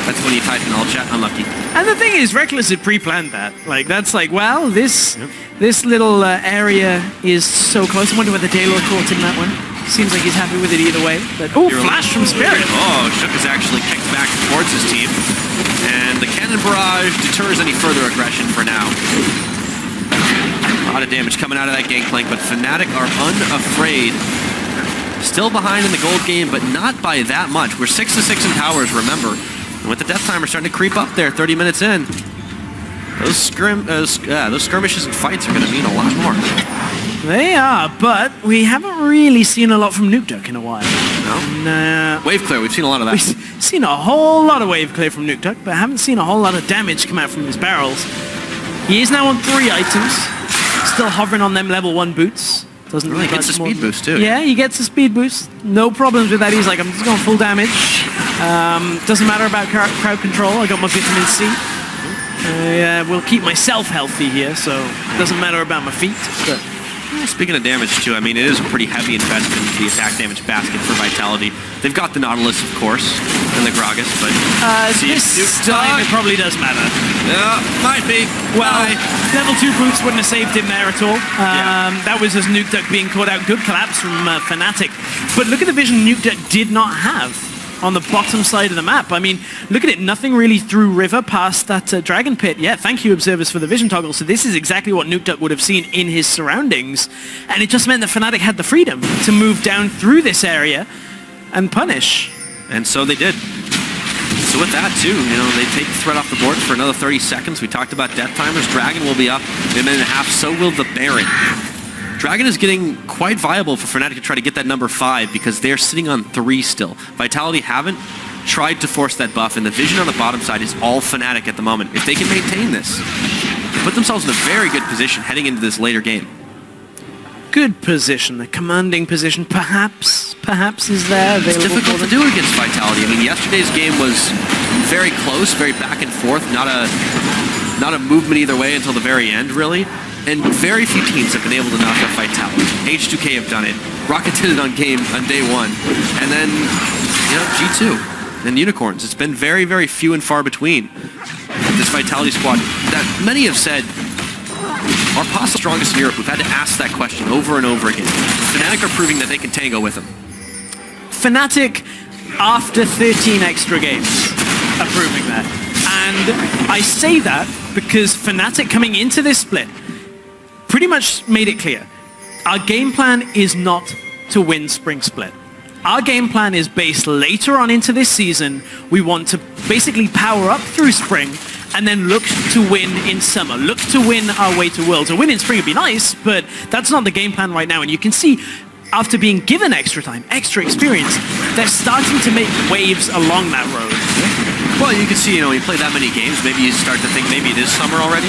That's when you type in all chat. Unlucky. And the thing is, Reckless had pre-planned that. Like, that's like, well, this little area is so close. I wonder whether Daylor caught him that one. Seems like he's happy with it either way. But flash from Spirit. Oh, Shook is actually kicked back towards his team. And the cannon barrage deters any further aggression for now. A lot of damage coming out of that Gangplank, but Fnatic are unafraid. Still behind in the gold game, but not by that much. We're 6-6 in towers, remember. And with the death timer starting to creep up there 30 minutes in, those skirmishes and fights are going to mean a lot more. They are, but we haven't really seen a lot from Nukeduck in a while. No? Nah. Wave clear, we've seen a lot of that. We've seen a whole lot of wave clear from Nukeduck, but haven't seen a whole lot of damage come out from his barrels. He is now on 3 items, still hovering on them level 1 boots. Doesn't really gets a speed boost too. Yeah, he gets a speed boost. No problems with that. He's like, I'm just going full damage. Doesn't matter about crowd control. I got my vitamin C. Will keep myself healthy here, so it doesn't matter about my feet. But speaking of damage too, I mean, it is a pretty heavy investment into the attack damage basket for Vitality. They've got the Nautilus, of course, and the Gragas, but this time it probably does matter. Yeah, might be. Well, level 2 boots wouldn't have saved him there at all. That was as Nukeduck being caught out. Good collapse from Fnatic. But look at the vision Nukeduck did not have on the bottom side of the map. I mean, look at it. Nothing really through river past that dragon pit. Yeah, thank you, observers, for the vision toggle. So this is exactly what Nukeduck would have seen in his surroundings. And it just meant that Fnatic had the freedom to move down through this area and punish. And so they did. So with that, too, you know, they take the threat off the board for another 30 seconds. We talked about death timers. Dragon will be up in a minute and a half. So will the Baron. Dragon is getting quite viable for Fnatic to try to get that number 5 because they're sitting on 3 still. Vitality haven't tried to force that buff, and the vision on the bottom side is all Fnatic at the moment. If they can maintain this, they put themselves in a very good position heading into this later game. Good position, a commanding position, perhaps is there. It's difficult to do against Vitality. I mean, yesterday's game was very close, very back and forth, not a movement either way until the very end, really. And very few teams have been able to knock out Vitality. H2K have done it. Rocket did it on day 1. And then, you know, G2. and unicorns. It's been very, very few and far between. This Vitality squad that many have said are possibly strongest in Europe. We've had to ask that question over and over again. Fnatic are proving that they can tango with them. Fnatic, after 13 extra games, are proving that. And I say that because Fnatic coming into this split pretty much made it clear. Our game plan is not to win Spring Split. Our game plan is based later on into this season. We want to basically power up through Spring and then look to win in summer. Look to win our way to Worlds. A win in Spring would be nice, but that's not the game plan right now. And you can see, after being given extra time, extra experience, they're starting to make waves along that road. Well, you can see, you play that many games, maybe you start to think maybe it is summer already.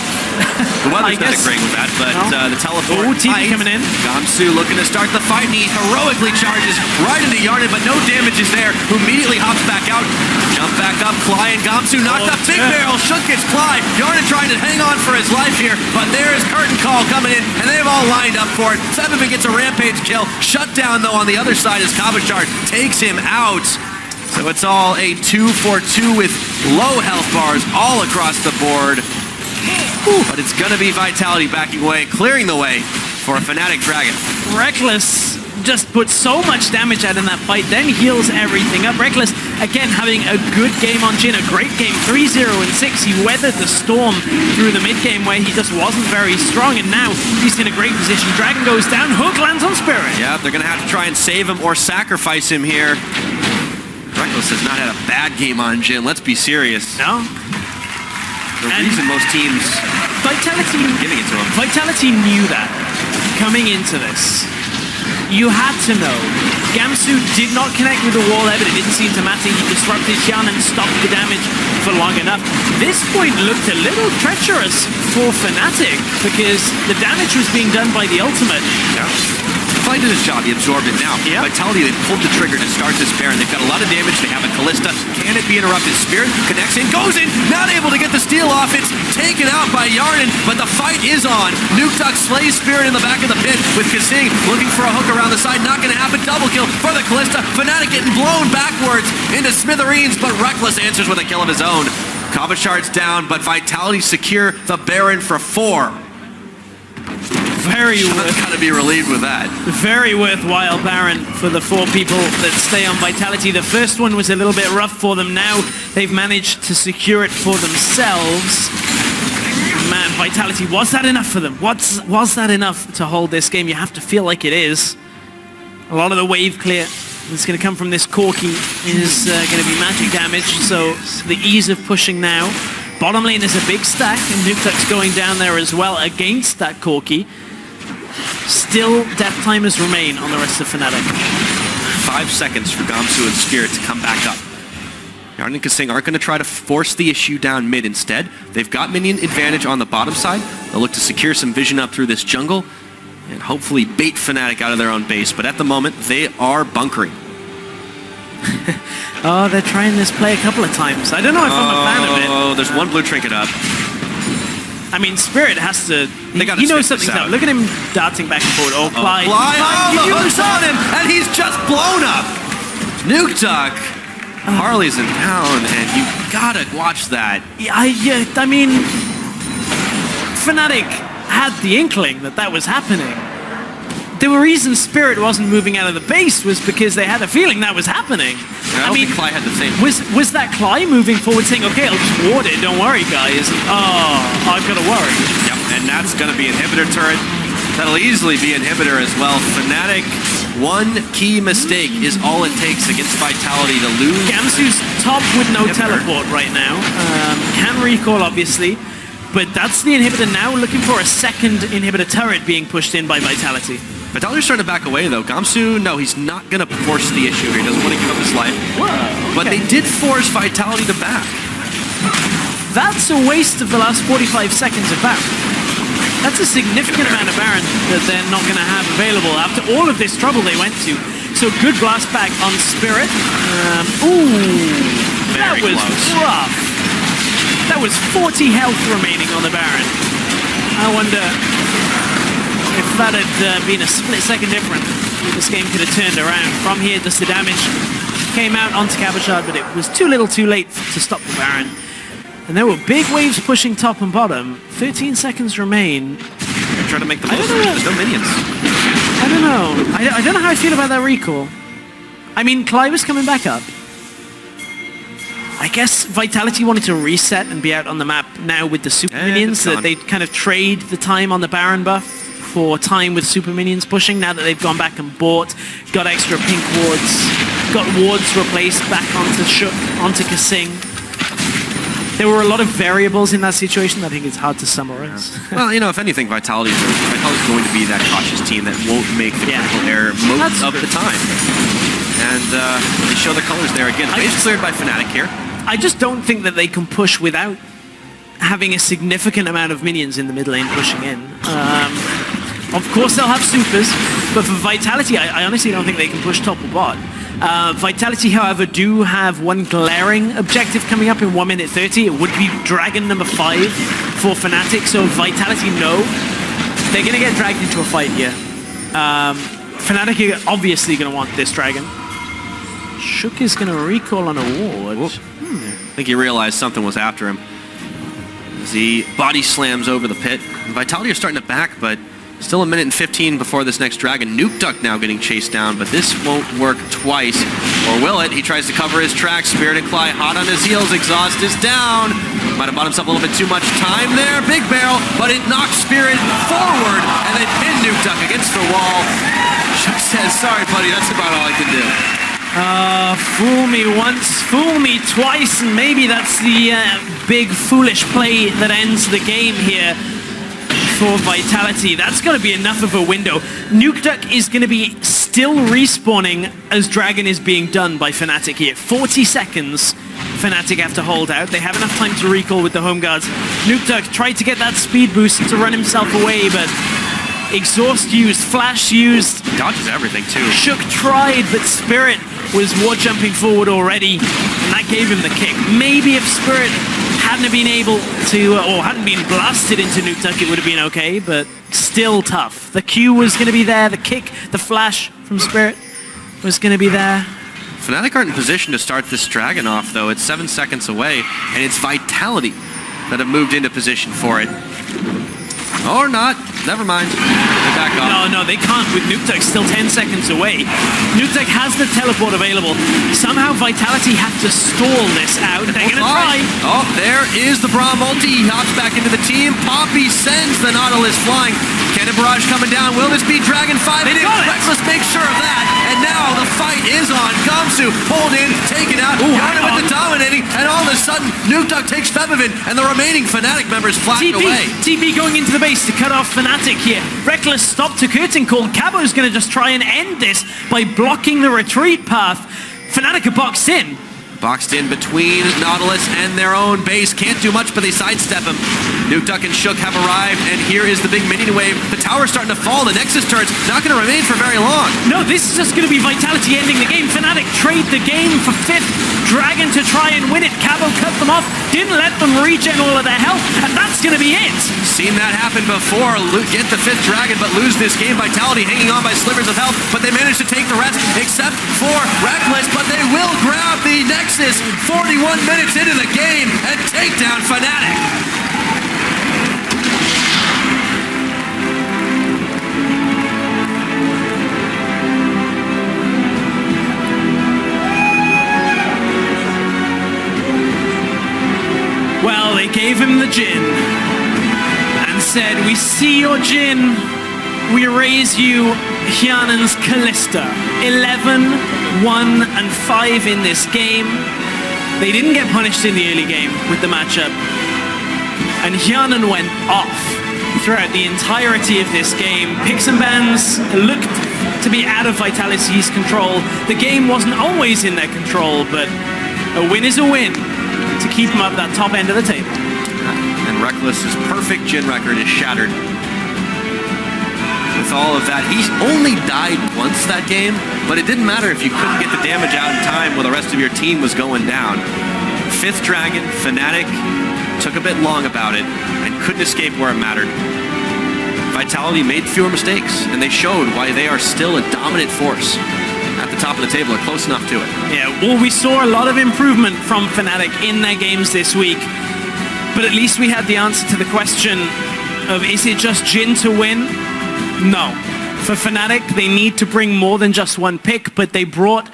The weather's not agreeing with that, but the teleport. Oh, TV coming in. Gamsu looking to start the fight, and he heroically charges right into Yarden, but no damage is there, who immediately hops back out. Jump back up, Cly, and Gamsu knocked up Big Barrel, shook his Cly. Yarden trying to hang on for his life here, but there's Curtain Call coming in, and they've all lined up for it. Febiven gets a Rampage kill. Shut down, though, on the other side as Kabashard takes him out. So it's all a 2-for-2 with low health bars all across the board. But it's going to be Vitality backing away, clearing the way for a Fnatic Dragon. Reckless just puts so much damage out in that fight, then heals everything up. Reckless, again, having a good game on Jhin, a great game, 3-0 and 6. He weathered the storm through the mid-game where he just wasn't very strong, and now he's in a great position. Dragon goes down, Hook lands on Spirit. Yeah, they're going to have to try and save him or sacrifice him here. Reckless has not had a bad game on Jhin, let's be serious. No. The reason most teams Vitality giving it to him. Vitality knew that coming into this. You had to know. Gamsu did not connect with the wall there, but it didn't seem to matter. He disrupted Xian and stopped the damage for long enough. This point looked a little treacherous for Fnatic because the damage was being done by the ultimate. Yeah. Fight did his job, he absorbed it now. Yep. Vitality, they pulled the trigger to start this Baron. They've got a lot of damage, they have a Callista. Can it be interrupted? Spirit connects in, goes in, not able to get the steal off. It's taken out by Yarden, but the fight is on. Nukeduck slays Spirit in the back of the pit with Kasing looking for a hook around the side. Not going to happen. Double kill for the Callista. Fnatic getting blown backwards into smithereens, but Reckless answers with a kill of his own. Kabashard's down, but Vitality secure the Baron for 4. Very gotta be relieved with that. Very worthwhile Baron for the 4 people that stay on Vitality. The first one was a little bit rough for them. Now they've managed to secure it for themselves. Man, Vitality, was that enough for them? Was that enough to hold this game? You have to feel like it is. A lot of the wave clear that's going to come from this Corki is going to be magic damage, so the ease of pushing now. Bottom lane is a big stack, and Nukeduck's going down there as well against that Corki. Still, death timers remain on the rest of Fnatic. 5 seconds for Gamsu and Spirit to come back up. Yarden and Kasing aren't going to try to force the issue down mid instead. They've got minion advantage on the bottom side. They'll look to secure some vision up through this jungle and hopefully bait Fnatic out of their own base. But at the moment, they are bunkering. Oh, they're trying this play a couple of times. I don't know if I'm a fan of it. Oh, there's one blue trinket up. I mean, Spirit has to... He knows something's up. Look at him darting back and forward. Oh, Clyde. The hook's on him, and he's just blown up. Nukeduck. Harley's in town, and you gotta watch that. I mean, Fnatic had the inkling that that was happening. The reason Spirit wasn't moving out of the base was because they had a feeling that was happening. I mean, Cly had the same. Was that Cly moving forward saying, okay, I'll just ward it, don't worry, guys. Oh, I've got to worry. Yep, and that's going to be inhibitor turret. That'll easily be inhibitor as well. Fnatic, one key mistake is all it takes against Vitality to lose. Gamsu's top with no inhibitor. teleport right now. Can recall, obviously. But that's the inhibitor now, looking for a second inhibitor turret being pushed in by Vitality. Vitality's trying to back away, though. Gamsu, no, he's not going to force the issue here. He doesn't want to give up his life. Whoa, okay. But they did force Vitality to back. That's a waste of the last 45 seconds of Baron. That's a significant amount of Baron that they're not going to have available after all of this trouble they went to. So good blast back on Spirit. That was rough. That was 40 health remaining on the Baron. I wonder... If that had been a split-second difference, this game could have turned around. From here, just the damage came out onto Cabochard, but it was too little too late to stop the Baron. And there were big waves pushing top and bottom. 13 seconds remain. Try to make the most of it. There's no minions. I don't know. I don't know how I feel about that recall. I mean, Clive was coming back up. I guess Vitality wanted to reset and be out on the map now with the super minions, so that they'd kind of trade the time on the Baron buff for time with super minions pushing, now that they've gone back and bought, got extra pink wards, got wards replaced back onto Shook, onto Kasing. There were a lot of variables in that situation that I think it's hard to summarize. Well, you know, if anything, Vitality's going to be that cautious team that won't make the critical error most of the time. And they show the colors there again. Base cleared by Fnatic here. I just don't think that they can push without having a significant amount of minions in the mid lane pushing in. Of course they'll have supers, but for Vitality, I honestly don't think they can push top or bot. Vitality, however, do have one glaring objective coming up in 1 minute 30. It would be Dragon number 5 for Fnatic, so Vitality know they're going to get dragged into a fight here. Fnatic are obviously going to want this Dragon. Shook is going to recall on a ward. I think he realized something was after him. As he body slams over the pit. Vitality are starting to back, but still 1 minute and 15 before this next Dragon. Nuke Duck now getting chased down, but this won't work twice. Or will it? He tries to cover his tracks. Spirit and Cly hot on his heels. Exhaust is down. Might have bought himself a little bit too much time there. Big barrel, but it knocks Spirit forward, and they pin Nuke Duck against the wall. Shook says, sorry, buddy, that's about all I can do. Fool me once, fool me twice, and maybe that's the big foolish play that ends the game here for Vitality. That's going to be enough of a window. Nuke Duck is going to be still respawning as Dragon is being done by Fnatic here. 40 seconds Fnatic have to hold out. They have enough time to recall with the home guards. Nuke Duck tried to get that speed boost to run himself away, but exhaust used, flash used. Dodges everything too. Shook tried, but Spirit was ward jumping forward already, and that gave him the kick. Maybe if Spirit hadn't been able to, or hadn't been blasted into Nuke Duck, it would have been okay, but still tough. The Q was going to be there, the kick, the flash from Spirit was going to be there. Fnatic aren't in position to start this Dragon off, though. It's 7 seconds away, and it's Vitality that have moved into position for it. Or not. Never mind. They're back up. No, they can't with Nuke Duck still 10 seconds away. Nuke Duck has the teleport available. Somehow Vitality have to stall this out. They're going to try. Oh, there is the Braum ulti. He hops back into the team. Poppy sends the Nautilus flying. Cannon Barrage coming down. Will this be Dragon 5? They got it. Reckless make sure of that. And now the fight is on. Gamsu pulled in, taken out. Yana with the dominating. And all of a sudden, Nuke Duck takes Febivin. And the remaining Fnatic members flash away. TP going into the base to cut off Fnatic here. Reckless stop to curtain call. Cabo's going to just try and end this by blocking the retreat path. Fnatic are boxed in. Boxed in between Nautilus and their own base. Can't do much, but they sidestep him. Nuke Duck and Shook have arrived, and here is the big minion wave. The tower's starting to fall. The Nexus turret's not going to remain for very long. No, this is just going to be Vitality ending the game. Fnatic trade the game for 5th Dragon to try and win it. Cabo cut them off, didn't let them regen all of their health, and that's going to be it. Seen that happen before. Get the 5th Dragon, but lose this game. Vitality hanging on by slivers of health, but they managed to take the rest, except for Reckless, but they will grab the Nexus 41 minutes into the game and take down Fnatic. Well, they gave him the Jhin and said, we see your Jhin, we raise you Hyanan's Callista. 11, 1, and 5 in this game. They didn't get punished in the early game with the matchup. And Hyanan went off throughout the entirety of this game. Picks and bans looked to be out of Vitality's control. The game wasn't always in their control, but a win is a win to keep them up that top end of the table. And Reckless's perfect Jhin record is shattered. With all of that, he only died once that game, but it didn't matter if you couldn't get the damage out in time while the rest of your team was going down. 5th Dragon, Fnatic, took a bit long about it and couldn't escape where it mattered. Vitality made fewer mistakes, and they showed why they are still a dominant force at the top of the table, or close enough to it. Yeah, well, we saw a lot of improvement from Fnatic in their games this week, but at least we had the answer to the question of, is it just Jhin to win? No. For Fnatic, they need to bring more than just one pick, but they brought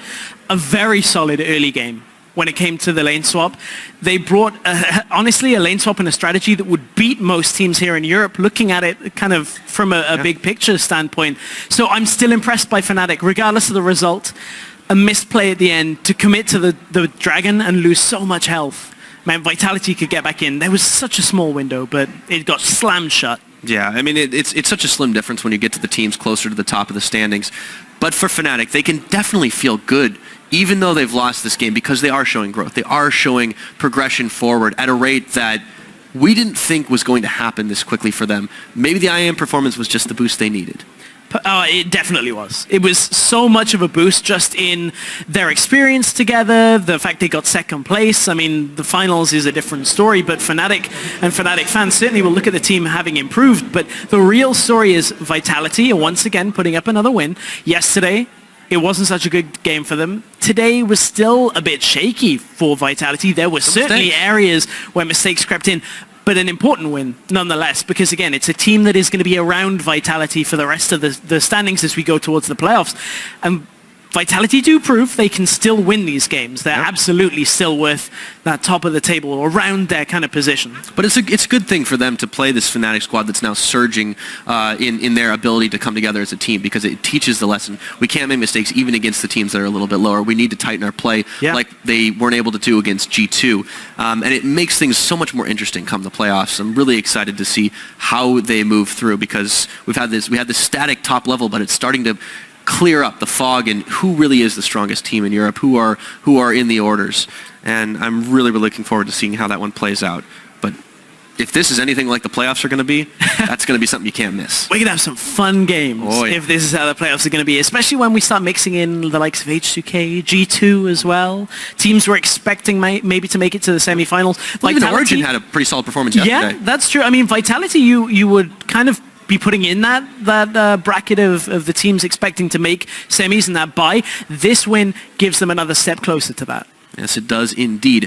a very solid early game when it came to the lane swap. They brought, honestly, a lane swap and a strategy that would beat most teams here in Europe, looking at it kind of from a big picture standpoint. So I'm still impressed by Fnatic, regardless of the result. A missed play at the end to commit to the Dragon and lose so much health. Man, Vitality could get back in. There was such a small window, but it got slammed shut. Yeah, I mean, it's such a slim difference when you get to the teams closer to the top of the standings. But for Fnatic, they can definitely feel good, even though they've lost this game, because they are showing growth. They are showing progression forward at a rate that we didn't think was going to happen this quickly for them. Maybe the IAM performance was just the boost they needed. It definitely was. It was so much of a boost just in their experience together, the fact they got second place. I mean, the finals is a different story, but Fnatic and Fnatic fans certainly will look at the team having improved. But the real story is Vitality, once again, putting up another win. Yesterday, it wasn't such a good game for them. Today was still a bit shaky for Vitality. There were certainly areas where mistakes crept in, but an important win nonetheless, because again, it's a team that is going to be around Vitality for the rest of the standings as we go towards the playoffs. And Vitality do prove they can still win these games. They're absolutely still worth that top of the table or around their kind of position. But it's a good thing for them to play this Fnatic squad that's now surging in their ability to come together as a team, because it teaches the lesson. We can't make mistakes even against the teams that are a little bit lower. We need to tighten our play like they weren't able to do against G2. And it makes things so much more interesting come the playoffs. I'm really excited to see how they move through, because we had this static top level, but it's starting to clear up the fog and who really is the strongest team in Europe, who are in the orders. And I'm really looking forward to seeing how that one plays out. But if this is anything like the playoffs are going to be, that's going to be something you can't miss. We're going to have some fun games if this is how the playoffs are going to be, especially when we start mixing in the likes of H2K, G2 as well. Teams were expecting maybe to make it to the semifinals. Even Origin had a pretty solid performance yesterday. Yeah, that's true. I mean, Vitality, you would kind of be putting in that bracket of the teams expecting to make semis and that bye. This win gives them another step closer to that. Yes, it does indeed.